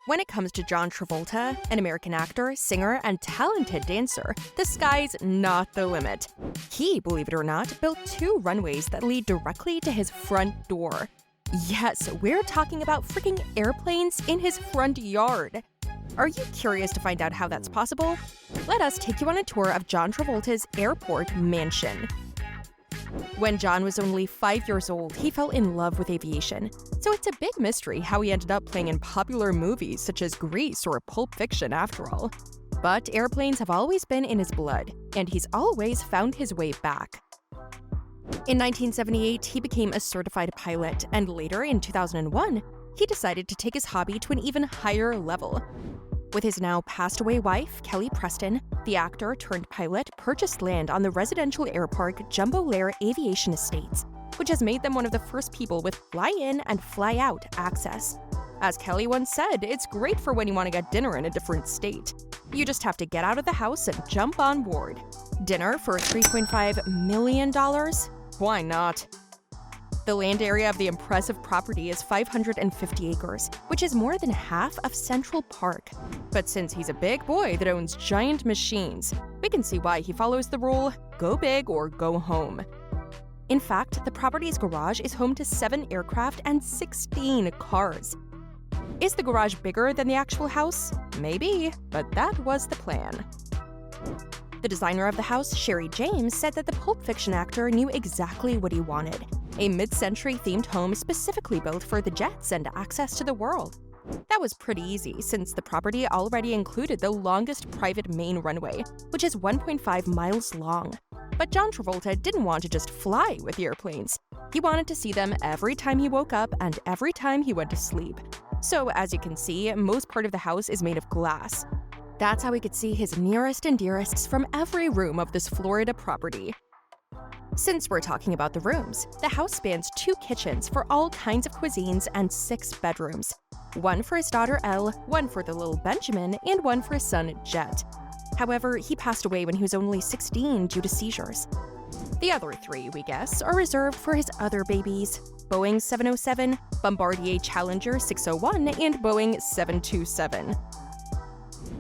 When it comes to John Travolta, an American actor, singer, and talented dancer, the sky's not the limit. He, believe it or not, built 2 runways that lead directly to his front door. Yes, we're talking about freaking airplanes in his front yard. Are you curious to find out how that's possible? Let us take you on a tour of John Travolta's airport mansion. When John was only 5 years old, he fell in love with aviation. So it's a big mystery how he ended up playing in popular movies such as Grease or Pulp Fiction after all. But airplanes have always been in his blood, and he's always found his way back. In 1978, he became a certified pilot, and later in 2001, he decided to take his hobby to an even higher level. With his now passed-away wife, Kelly Preston, the actor-turned-pilot purchased land on the residential airpark Jumbolair Aviation Estates, which has made them one of the first people with fly-in and fly-out access. As Kelly once said, it's great for when you want to get dinner in a different state. You just have to get out of the house and jump on board. Dinner for $3.5 million? Why not? The land area of the impressive property is 550 acres, which is more than half of Central Park. But since he's a big boy that owns giant machines, we can see why he follows the rule, go big or go home. In fact, the property's garage is home to 7 aircraft and 16 cars. Is the garage bigger than the actual house? Maybe, but that was the plan. The designer of the house, Sherry James, said that the Pulp Fiction actor knew exactly what he wanted: a mid-century themed home specifically built for the jets and access to the world. That was pretty easy, since the property already included the longest private main runway, which is 1.5 miles long. But John Travolta didn't want to just fly with airplanes. He wanted to see them every time he woke up and every time he went to sleep. So, as you can see, most part of the house is made of glass. That's how he could see his nearest and dearests from every room of this Florida property. Since we're talking about the rooms, the house spans 2 kitchens for all kinds of cuisines and 6 bedrooms. One for his daughter Elle, one for the little Benjamin, and one for his son Jet. However, he passed away when he was only 16 due to seizures. The other 3, we guess, are reserved for his other babies: Boeing 707, Bombardier Challenger 601, and Boeing 727.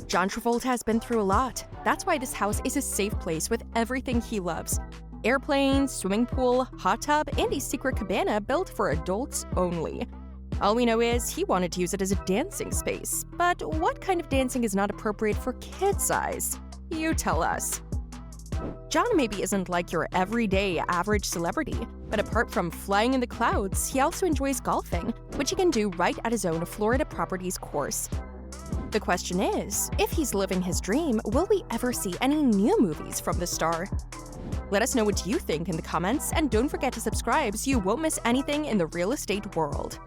John Travolta has been through a lot. That's why this house is a safe place with everything he loves: airplanes, swimming pool, hot tub, and a secret cabana built for adults only. All we know is he wanted to use it as a dancing space. But what kind of dancing is not appropriate for kid size? You tell us. John maybe isn't like your everyday average celebrity, but apart from flying in the clouds, he also enjoys golfing, which he can do right at his own Florida property's course. The question is, if he's living his dream, will we ever see any new movies from the star? Let us know what you think in the comments, and don't forget to subscribe so you won't miss anything in the real estate world.